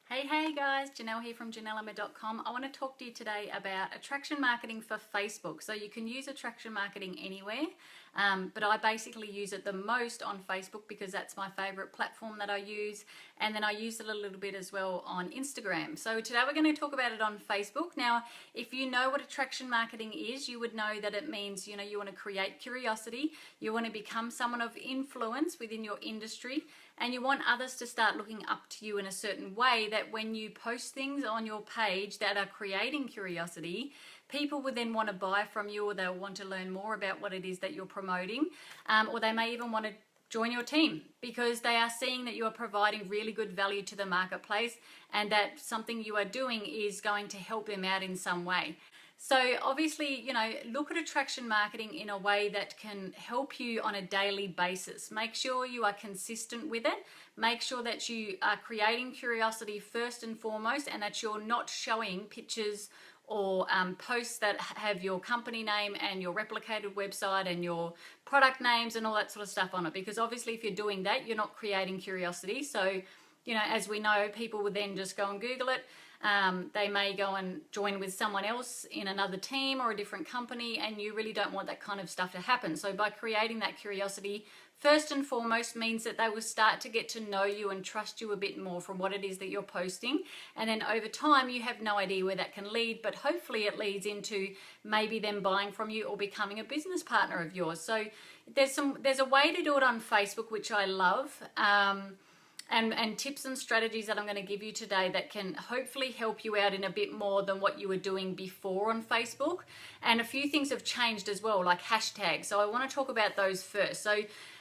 Hey guys, Janelle here from janellemma.com. I want to talk to you today about attraction marketing for Facebook. So you can use attraction marketing anywhere, but I basically use it the most on Facebook because that's my favorite platform that I use. And then I use it a little bit as well on Instagram. So today we're going to talk about it on Facebook. Now, if you know what attraction marketing is, you would know that it means, you want to create curiosity, you want to become someone of influence within your industry, and you want others to start looking up to you in a certain way that when you post things on your page that are creating curiosity, people will then want to buy from you, or they'll want to learn more about what it is that you're promoting, or they may even want to join your team because they are seeing that you are providing really good value to the marketplace and that something you are doing is going to help them out in some way. So obviously, look at attraction marketing in a way that can help you on a daily basis. Make sure you are consistent with it. Make sure that you are creating curiosity first and foremost, and that you're not showing pictures or posts that have your company name and your replicated website and your product names and all that sort of stuff on it. Because obviously if you're doing that, you're not creating curiosity. So, as we know, people will then just go and Google it. They may go and join with someone else in another team or a different company, and you really don't want that kind of stuff to happen. So by creating that curiosity, first and foremost, means that they will start to get to know you and trust you a bit more from what it is that you're posting. And then over time, you have no idea where that can lead, but hopefully it leads into maybe them buying from you or becoming a business partner of yours. So there's a way to do it on Facebook, which I love. And tips and strategies that I'm going to give you today that can hopefully help you out in a bit more than what you were doing before on Facebook. And a few things have changed as well, like hashtags. So I want to talk about those first. So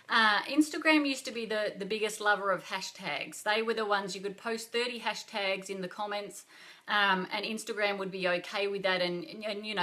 Instagram used to be the biggest lover of hashtags. They were the ones you could post 30 hashtags in the comments, and Instagram would be okay with that. And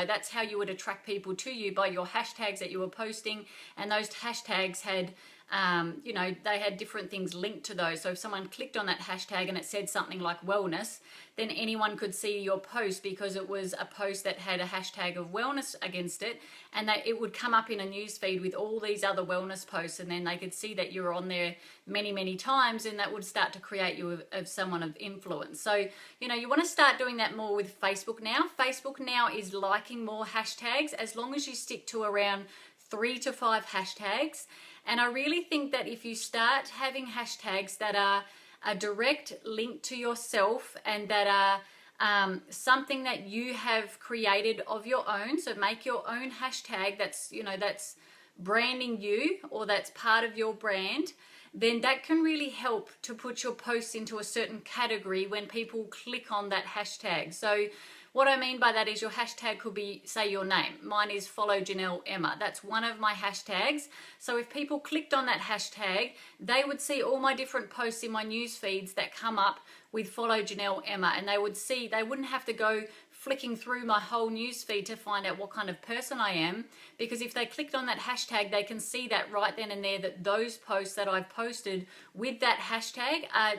that's how you would attract people to you, by your hashtags that you were posting. And those hashtags had they had different things linked to those. So if someone clicked on that hashtag and it said something like wellness, then anyone could see your post because it was a post that had a hashtag of wellness against it, and that it would come up in a news feed with all these other wellness posts, and then they could see that you were on there many times, and that would start to create you of someone of influence. So, you want to start doing that more with Facebook now. Facebook now is liking more hashtags as long as you stick to around 3 to 5 hashtags. And I really think that if you start having hashtags that are a direct link to yourself and that are something that you have created of your own, so make your own hashtag that's branding you, or that's part of your brand, then that can really help to put your posts into a certain category when people click on that hashtag. So what I mean by that is your hashtag could be, say, your name. Mine is Follow Janelle Emma. That's one of my hashtags. So if people clicked on that hashtag, they would see all my different posts in my news feeds that come up with Follow Janelle Emma, and they wouldn't have to go flicking through my whole news feed to find out what kind of person I am, because if they clicked on that hashtag, they can see that right then and there, that those posts that I've posted with that hashtag are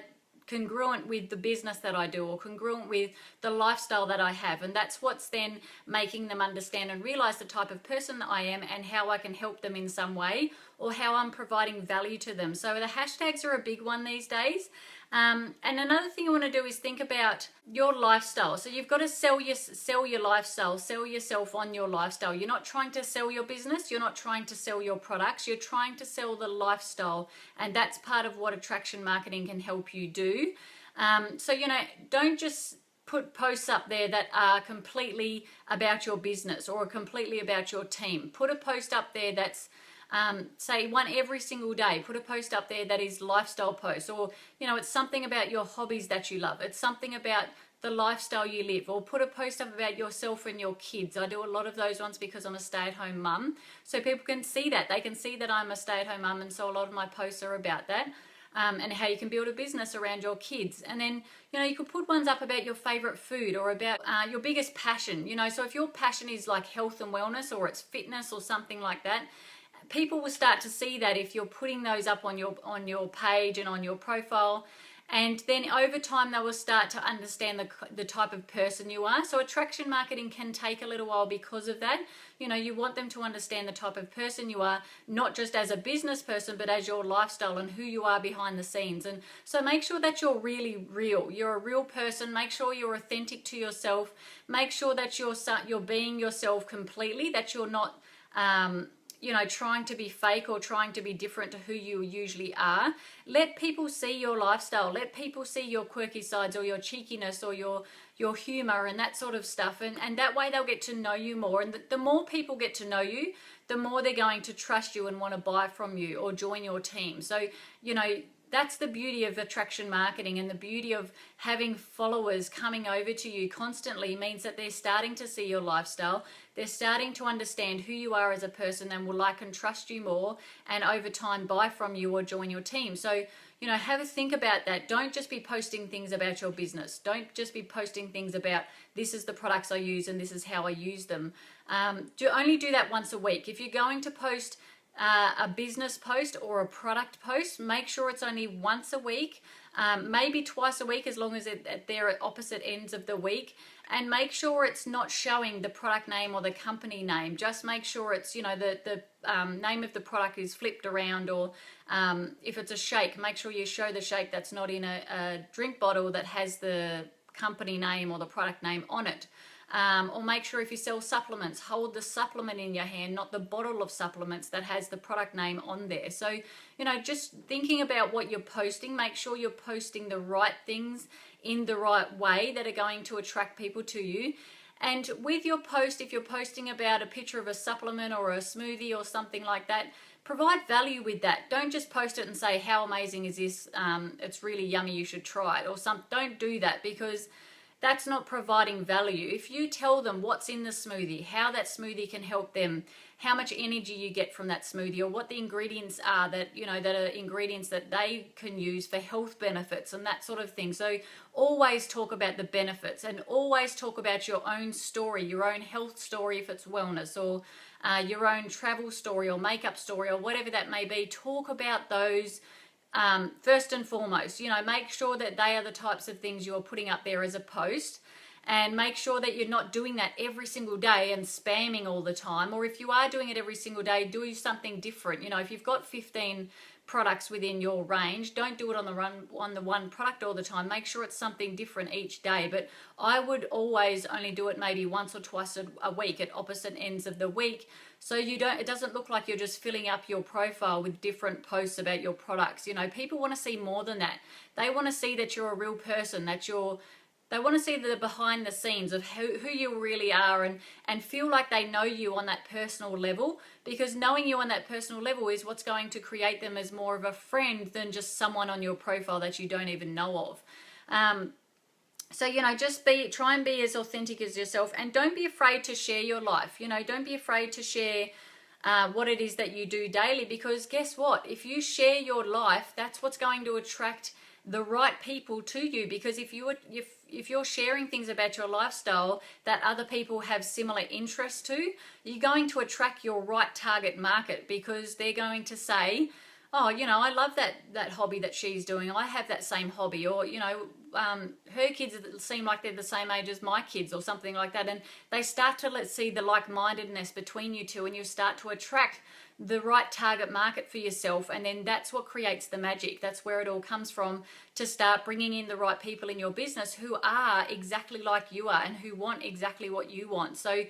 congruent with the business that I do, or congruent with the lifestyle that I have. And that's what's then making them understand and realize the type of person I am and how I can help them in some way, or how I'm providing value to them. So the hashtags are a big one these days. And another thing I want to do is think about your lifestyle. So you've got to sell your lifestyle, sell yourself on your lifestyle. You're not trying to sell your business. You're not trying to sell your products. You're trying to sell the lifestyle. And that's part of what attraction marketing can help you do. So, don't just put posts up there that are completely about your business or completely about your team. Put a post up there that's say one every single day. Put a post up there that is lifestyle posts, or it's something about your hobbies that you love. It's something about the lifestyle you live, or put a post up about yourself and your kids. I do a lot of those ones because I'm a stay-at-home mum, so people can see that. They can see that I'm a stay-at-home mum, and so a lot of my posts are about that. And how you can build a business around your kids. And then, you could put ones up about your favorite food, or about your biggest passion. So if your passion is like health and wellness, or it's fitness or something like that, people will start to see that if you're putting those up on your page and on your profile. And then over time, they will start to understand the type of person you are. So attraction marketing can take a little while because of that. You know, you want them to understand the type of person you are, not just as a business person, but as your lifestyle and who you are behind the scenes. And so make sure that you're really real. You're a real person. Make sure you're authentic to yourself. Make sure that you're being yourself completely, that you're not you know, trying to be fake or trying to be different to who you usually are. Let people see your lifestyle. Let people see your quirky sides or your cheekiness or your humor and that sort of stuff. And that way they'll get to know you more. And the more people get to know you, the more they're going to trust you and want to buy from you or join your team. So, you know, that's the beauty of attraction marketing, and the beauty of having followers coming over to you constantly means that they're starting to see your lifestyle. They're starting to understand who you are as a person and will like and trust you more, and over time buy from you or join your team. So, you know, have a think about that. Don't just be posting things about your business. Don't just be posting things about this is the products I use and this is how I use them. Only do that once a week. If you're going to post a business post or a product post, make sure it's only once a week, maybe twice a week, as long as they're at opposite ends of the week. And make sure it's not showing the product name or the company name. Just make sure it's, you know, the name of the product is flipped around, or if it's a shake, make sure you show the shake that's not in a drink bottle that has the company name or the product name on it. Or make sure if you sell supplements, hold the supplement in your hand, not the bottle of supplements that has the product name on there. So, you know, just thinking about what you're posting, make sure you're posting the right things in the right way that are going to attract people to you. And with your post, if you're posting about a picture of a supplement or a smoothie or something like that, provide value with that. Don't just post it and say, how amazing is this? It's really yummy, you should try it. Or don't do that, because that's not providing value. If you tell them what's in the smoothie, how that smoothie can help them, how much energy you get from that smoothie, or what the ingredients are that, you know, that are ingredients that they can use for health benefits and that sort of thing. So always talk about the benefits, and always talk about your own story, your own health story if it's wellness, or your own travel story or makeup story or whatever that may be. Talk about those first and foremost. You know, make sure that they are the types of things you're putting up there as a post, and make sure that you're not doing that every single day and spamming all the time. Or if you are doing it every single day, do something different. You know, if you've got 15 products within your range, don't do it on the one product all the time. Make sure it's something different each day. But I would always only do it maybe once or twice a week at opposite ends of the week, so it doesn't look like you're just filling up your profile with different posts about your products. You know, people want to see more than that. They want to see that you're a real person, they want to see the behind the scenes of who you really are, and feel like they know you on that personal level, because knowing you on that personal level is what's going to create them as more of a friend than just someone on your profile that you don't even know of. So, you know, just try and be as authentic as yourself, and don't be afraid to share your life. You know, don't be afraid to share what it is that you do daily, because guess what? If you share your life, that's what's going to attract the right people to you. Because if you're sharing things about your lifestyle that other people have similar interests to, you're going to attract your right target market, because they're going to say, oh, you know, I love that hobby that she's doing. I have that same hobby. Or, you know, her kids seem like they're the same age as my kids, or something like that. And they start to see the like-mindedness between you two, and you start to attract the right target market for yourself. And then that's what creates the magic. That's where it all comes from, to start bringing in the right people in your business who are exactly like you are and who want exactly what you want. So,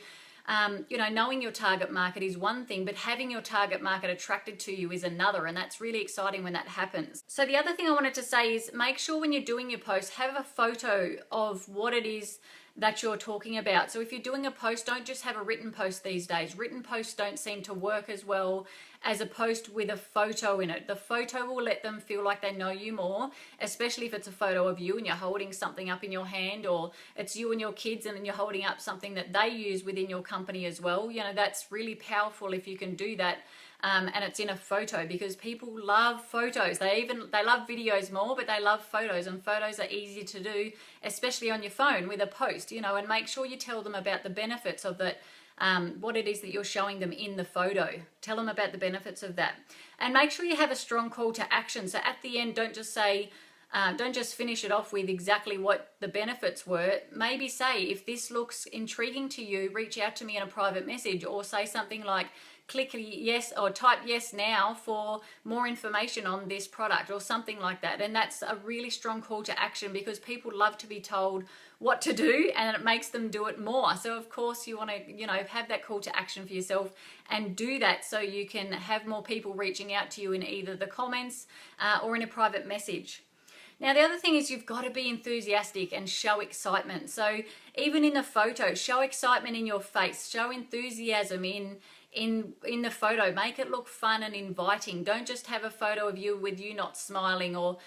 you know, knowing your target market is one thing, but having your target market attracted to you is another, and that's really exciting when that happens. So the other thing I wanted to say is, make sure when you're doing your post, have a photo of what it is that you're talking about. So if you're doing a post, don't just have a written post these days. Written posts don't seem to work as well as a post with a photo in it. The photo will let them feel like they know you more, especially if it's a photo of you and you're holding something up in your hand, or it's you and your kids and then you're holding up something that they use within your company as well. You know, that's really powerful if you can do that. And it's in a photo, because people love photos. They love videos more, but they love photos, and photos are easy to do, especially on your phone with a post, you know. And make sure you tell them about the benefits of that, what it is that you're showing them in the photo. Tell them about the benefits of that, and make sure you have a strong call to action. So at the end, don't just say, don't just finish it off with exactly what the benefits were. Maybe say, if this looks intriguing to you, reach out to me in a private message, or say something like, click yes or type yes now for more information on this product, or something like that. And that's a really strong call to action, because people love to be told what to do, and it makes them do it more. So of course you want to, have that call to action for yourself and do that, so you can have more people reaching out to you in either the comments or in a private message. Now, the other thing is, you've got to be enthusiastic and show excitement. So even in the photo, show excitement in your face, show enthusiasm in the photo. Make it look fun and inviting. Don't just have a photo of you with you not smiling, or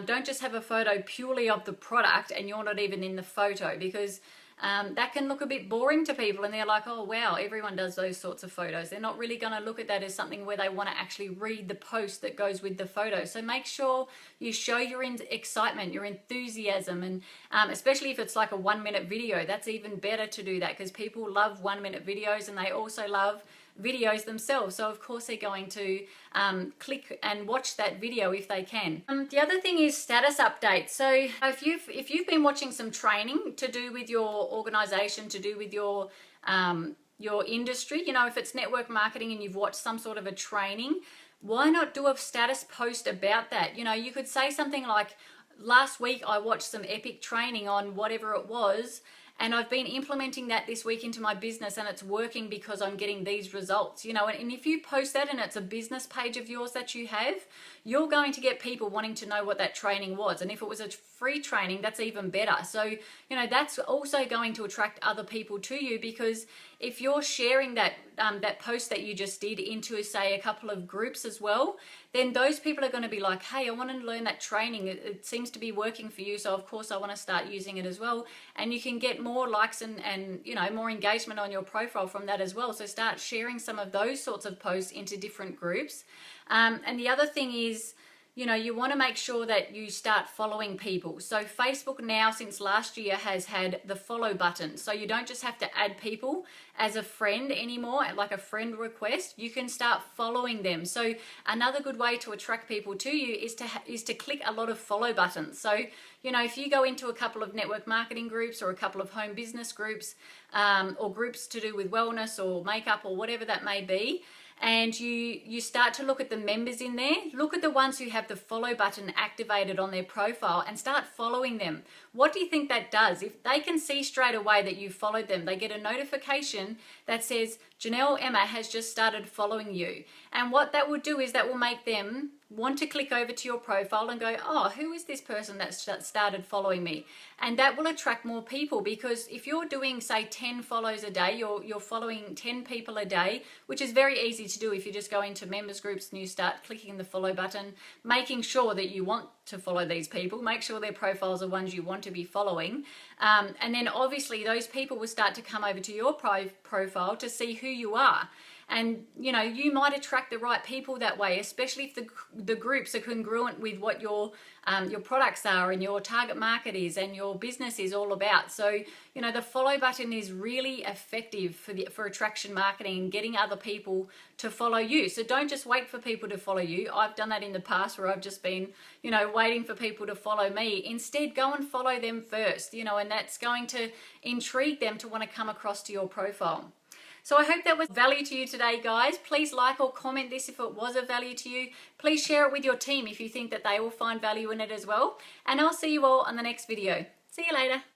don't just have a photo purely of the product and you're not even in the photo, because that can look a bit boring to people, and they're like, oh wow, everyone does those sorts of photos. They're not really going to look at that as something where they want to actually read the post that goes with the photo. So make sure you show your excitement, your enthusiasm, and especially if it's like a 1-minute video, that's even better to do that, because people love 1-minute videos, and they also love videos themselves. So of course they're going to click and watch that video if they can. The other thing is status updates. So if you've been watching some training to do with your organization, to do with your industry, if it's network marketing and you've watched some sort of a training, why not do a status post about that? You could say something like, last week I watched some epic training on whatever it was, and I've been implementing that this week into my business, and it's working because I'm getting these results, and if you post that and it's a business page of yours that you have, you're going to get people wanting to know what that training was. And if it was a free training, that's even better. So, that's also going to attract other people to you, because if you're sharing that post that you just did into, say, a couple of groups as well, then those people are going to be like, hey, I want to learn that training. It seems to be working for you, so of course I want to start using it as well. And you can get more likes and more engagement on your profile from that as well. So start sharing some of those sorts of posts into different groups. And the other thing is, you want to make sure that you start following people. So Facebook now, since last year, has had the follow button. So you don't just have to add people as a friend anymore, like a friend request. You can start following them. So another good way to attract people to you is to click a lot of follow buttons. So, if you go into a couple of network marketing groups, or a couple of home business groups, or groups to do with wellness or makeup or whatever that may be, and you start to look at the members in there, look at the ones who have the follow button activated on their profile and start following them. What do you think that does? If they can see straight away that you followed them, they get a notification that says, Janelle Emma has just started following you. And what that will do is that will make them want to click over to your profile and go, oh, who is this person that started following me? And that will attract more people, because if you're doing, say, 10 follows a day, you're following 10 people a day, which is very easy to do if you just go into members groups and you start clicking the follow button, making sure that you want to follow these people, make sure their profiles are ones you want to be following. And then obviously those people will start to come over to your profile to see who you are. And you might attract the right people that way, especially if the groups are congruent with what your products are and your target market is and your business is all about. So the follow button is really effective for attraction marketing and getting other people to follow you. So don't just wait for people to follow you. I've done that in the past, where I've just been waiting for people to follow me. Instead, go and follow them first, and that's going to intrigue them to want to come across to your profile. So I hope that was value to you today, guys. Please like or comment this if it was of value to you. Please share it with your team if you think that they will find value in it as well. And I'll see you all on the next video. See you later.